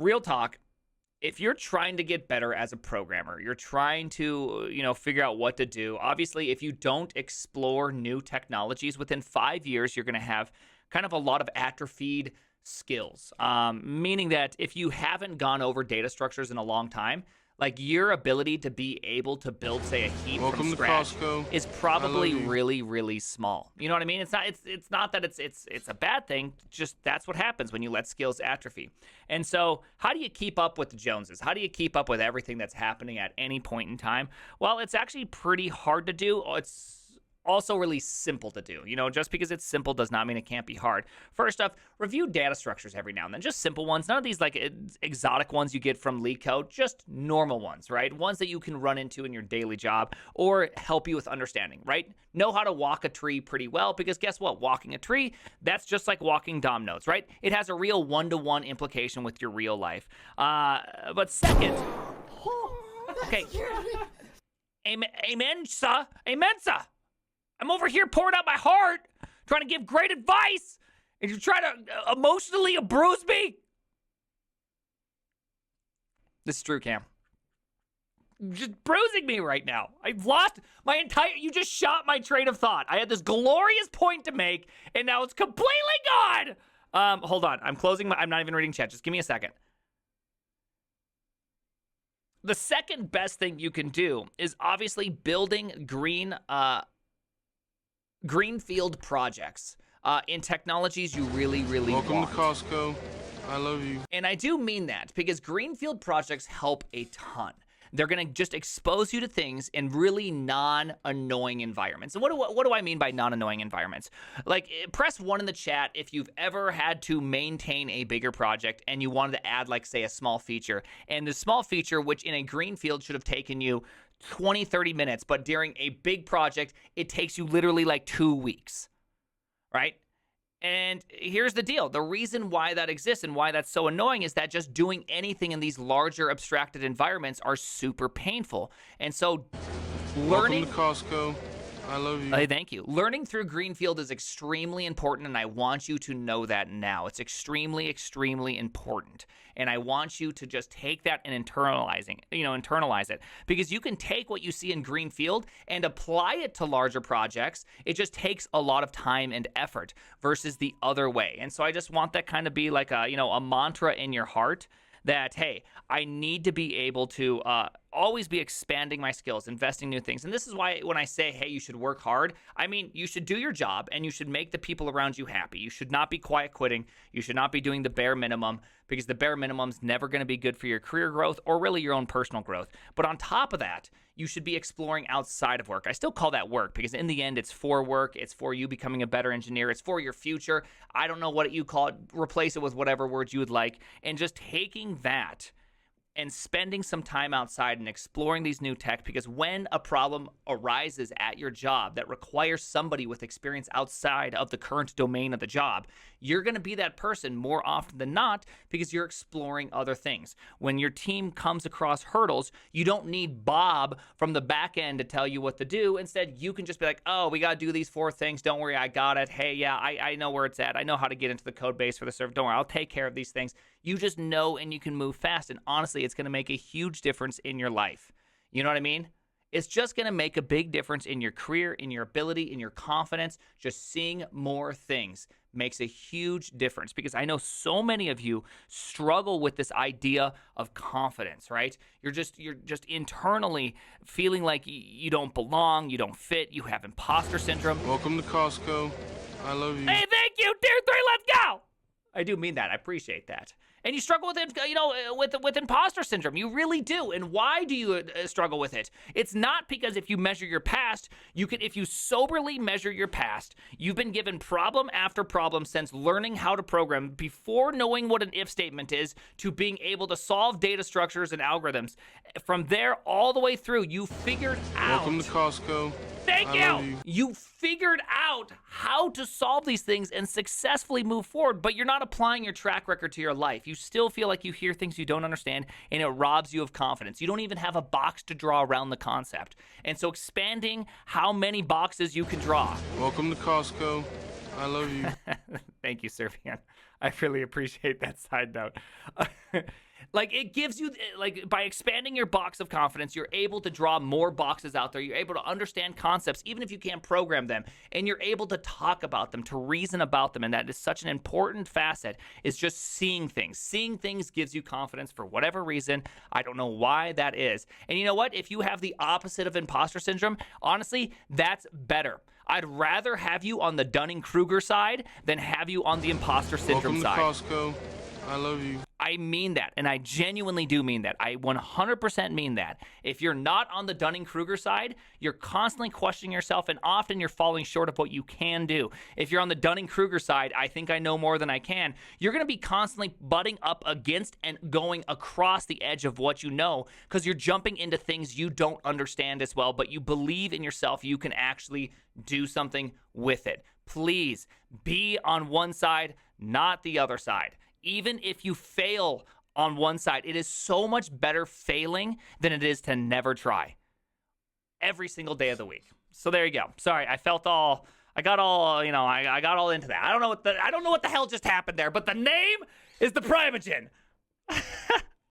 real talk, if you're trying to get better as a programmer, you're trying to, figure out what to do. Obviously, if you don't explore new technologies within 5 years, you're going to have kind of a lot of atrophied skills. Meaning that if you haven't gone over data structures in a long time, like your ability to be able to build, say, a heap from scratch is probably really, really small. You know what I mean? It's not that it's a bad thing. Just that's what happens when you let skills atrophy. And so, how do you keep up with the Joneses? How do you keep up with everything that's happening at any point in time? Well, it's actually pretty hard to do. It's also really simple to do. Just because it's simple does not mean it can't be hard. First off, review data structures every now and then. Just simple ones. None of these like exotic ones you get from LeetCode. Just normal ones, right? Ones that you can run into in your daily job or help you with understanding, right? Know how to walk a tree pretty well, because guess what? Walking a tree, that's just like walking dominoes, right? It has a real one-to-one implication with your real life. But second, okay. Amen, sir. Amen, sir. I'm over here pouring out my heart, trying to give great advice, and you're trying to emotionally abuse me? This is true, Cam. You're just bruising me right now. I've lost my you just shot my train of thought. I had this glorious point to make, and now it's completely gone. Hold on. I'm not even reading chat. Just give me a second. The second best thing you can do is obviously building Greenfield projects in technologies you really, really want. Welcome to Costco. I love you. And I do mean that, because Greenfield projects help a ton. They're going to just expose you to things in really non-annoying environments. And what do I mean by non-annoying environments? Like, press 1 in the chat if you've ever had to maintain a bigger project and you wanted to add, like, say, a small feature. And the small feature, which in a Greenfield should have taken you 20, 30 minutes, but during a big project, it takes you literally like 2 weeks, right? And here's the deal. The reason why that exists and why that's so annoying is that just doing anything in these larger abstracted environments are super painful. And so learning... Welcome to Costco. I love you. Hey, thank you. Learning through Greenfield is extremely important, and I want you to know that now. It's extremely, extremely important. And I want you to just take that and internalize it. Because you can take what you see in Greenfield and apply it to larger projects. It just takes a lot of time and effort versus the other way. And so I just want that kind of be like a mantra in your heart that, hey, I need to be able to always be expanding my skills, investing new things. And this is why when I say, hey, you should work hard, I mean, you should do your job and you should make the people around you happy. You should not be quiet quitting. You should not be doing the bare minimum, because the bare minimum's never going to be good for your career growth or really your own personal growth. But on top of that, you should be exploring outside of work. I still call that work, because in the end, it's for work. It's for you becoming a better engineer. It's for your future. I don't know what you call it. Replace it with whatever words you would like. And just taking that and spending some time outside and exploring these new tech, because when a problem arises at your job that requires somebody with experience outside of the current domain of the job, you're going to be that person more often than not, because you're exploring other things. When your team comes across hurdles, you don't need Bob from the back end to tell you what to do. Instead, you can just be like, oh, we got to do these 4 things. Don't worry, I got it. Hey, yeah, I know where it's at. I know how to get into the code base for the server. Don't worry, I'll take care of these things. You just know, and you can move fast. And honestly, it's going to make a huge difference in your life. You know what I mean? It's just going to make a big difference in your career, in your ability, in your confidence. Just seeing more things makes a huge difference, because I know so many of you struggle with this idea of confidence, right? You're just internally feeling like you don't belong, you don't fit, you have imposter syndrome. Welcome to Costco. I love you. Hey, thank you. Tier 3, let's go. I do mean that. I appreciate that. And you struggle with it, with imposter syndrome. You really do. And why do you struggle with it? It's not because if you measure your past, if you soberly measure your past, you've been given problem after problem since learning how to program, before knowing what an if statement is, to being able to solve data structures and algorithms. From there all the way through, you figured out. Welcome to Costco. Thank you. You figured out how to solve these things and successfully move forward, but you're not applying your track record to your life. You still feel like you hear things you don't understand, and it robs you of confidence. You don't even have a box to draw around the concept. And so expanding how many boxes you can draw. Welcome to Costco. I love you. Thank you, Servian. I really appreciate that side note. Like, it gives you, like, by expanding your box of confidence, you're able to draw more boxes out there. You're able to understand concepts, even if you can't program them, and you're able to talk about them, to reason about them. And that is such an important facet, is just seeing things. Seeing things gives you confidence for whatever reason. I don't know why that is. And you know what? If you have the opposite of imposter syndrome, honestly, that's better. I'd rather have you on the Dunning-Kruger side than have you on the imposter syndrome side. Welcome to Costco. I love you. I mean that, and I genuinely do mean that. I 100% mean that. If you're not on the Dunning-Kruger side, you're constantly questioning yourself, and often you're falling short of what you can do. If you're on the Dunning-Kruger side, I think I know more than I can, you're going to be constantly butting up against and going across the edge of what you know, because you're jumping into things you don't understand as well, but you believe in yourself you can actually do something with it. Please be on one side, not the other side. Even if you fail on one side, it is so much better failing than it is to never try. Every single day of the week. So there you go. Sorry, I got all into that. I don't know what the hell just happened there, but the name is the Primogen.